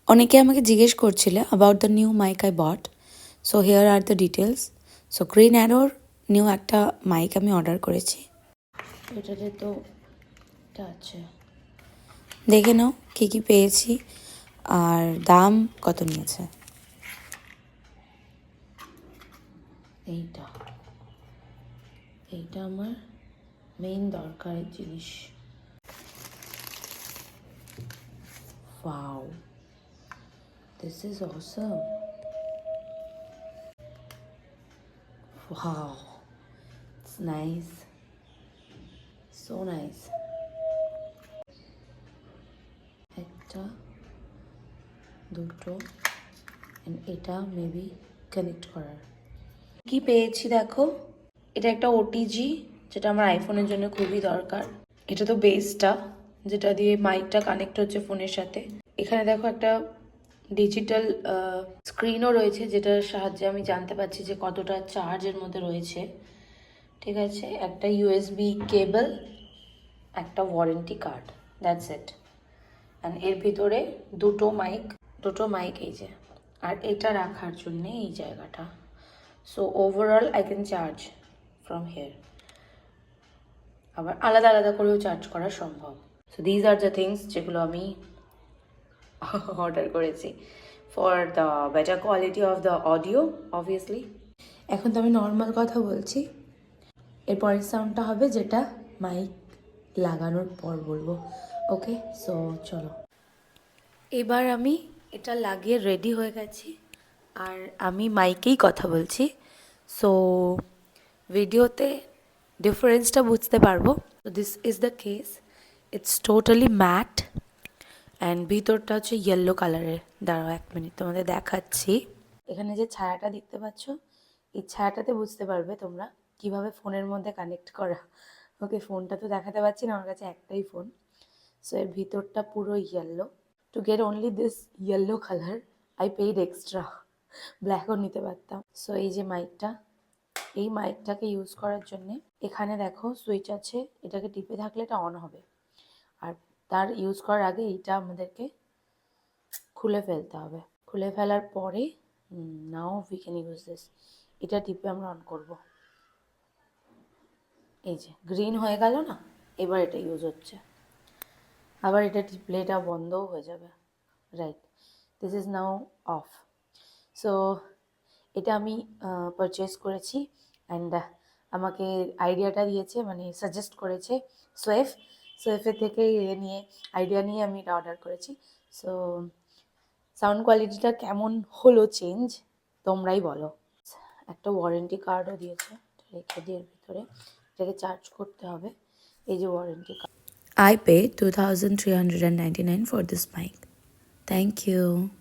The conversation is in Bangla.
অনেকে আমাকে জিজ্ঞেস করছিলে about the new mic I bought. So here are the details. So green অ্যারোর নিউ একটা মাইক আমি অর্ডার করেছি। এটাতে তো এটা আছে, দেখে নাও কী কী পেয়েছি আর দাম কত নিয়েছে। এইটা এইটা আমার মেইন দরকারের জিনিস। Wow, this is awesome. Wow, it's nice, so nice. একটা দুটো and এটা মেবি কানেক্ট করার। কি পেয়েছি দেখো, এটা একটা ওটিজি যেটা আমার আইফোনের জন্য খুবই দরকার। এটা তো বেসটা যেটা দিয়ে মাইকটা কানেক্ট হচ্ছে ফোনের সাথে। এখানে দেখো একটা ডিজিটাল স্ক্রিনও রয়েছে যেটার সাহায্যে আমি জানতে পারছি যে কতটা চার্জের মধ্যে রয়েছে। ঠিক আছে, একটা ইউএসবি কেবল, একটা warranty card, that's it. And এর ভিতরে দুটো মাইক এই যে, আর এটা রাখার জন্যে এই জায়গাটা। So overall I can charge from here. আবার আলাদা আলাদা করেও চার্জ করা সম্ভব। So these are the things যেগুলো আমি অর্ডার করেছি for the better quality of the audio obviously. এখন তো আমি নর্মাল কথা বলছি, এরপরের সাউন্ডটা হবে যেটা মাইক লাগানোর পর বলবো। ওকে, সো চলো। এবার আমি এটা লাগিয়ে রেডি হয়ে গেছি আর আমি মাইকেই কথা বলছি। সো ভিডিওতে ডিফারেন্সটা বুঝতে পারবো। তো this is the case, it's totally matte and ভিতরটা হচ্ছে ইয়েলো কালারের। দাঁড়াও 1 মিনিট তোমাদের দেখাচ্ছি। এখানে যে ছায়াটা দেখতে পাচ্ছ, এই ছায়াটাতে বুঝতে পারবে তোমরা কিভাবে ফোনের মধ্যে কানেক্ট করা। ওকে, ফোনটা তো দেখাতে পারছি না, আমার কাছে একটাই ফোন। সো এর ভিতরটা পুরো yellow. To get only this yellow colour I paid extra, ব্ল্যাকও নিতে পারতাম। সো এই যে মাইকটা, এই মাইকটাকে ইউজ করার জন্যে এখানে দেখো সুইচ আছে, এটাকে টিপে থাকলে এটা অন হবে। আর তার ইউজ করার আগে এইটা আমাদেরকে খুলে ফেলতে হবে। খুলে ফেলার পরে now we can use this. এটা টিপে আমরা অন করব। এই যে গ্রিন হয়ে গেল না, এবার এটা ইউজ হচ্ছে। আবার এটা টিপলে এটা বন্ধও হয়ে যাবে। Right, this is now of. So এটা আমি পারচেস করেছি অ্যান্ড আমাকে আইডিয়াটা দিয়েছে, মানে সাজেস্ট করেছে সোয়েফের থেকে আইডিয়া নিয়ে আমি এটা অর্ডার করেছি। সো সাউন্ড কোয়ালিটিটা কেমন হলো চেঞ্জ তোমরাই বলো। একটা ওয়ারেন্টি কার্ডও দিয়েছে, রেখে দিয়ে ভিতরে এটাকে চার্জ করতে হবে। এই যে warranty card. I paid 2,399 for this mic. Thank you.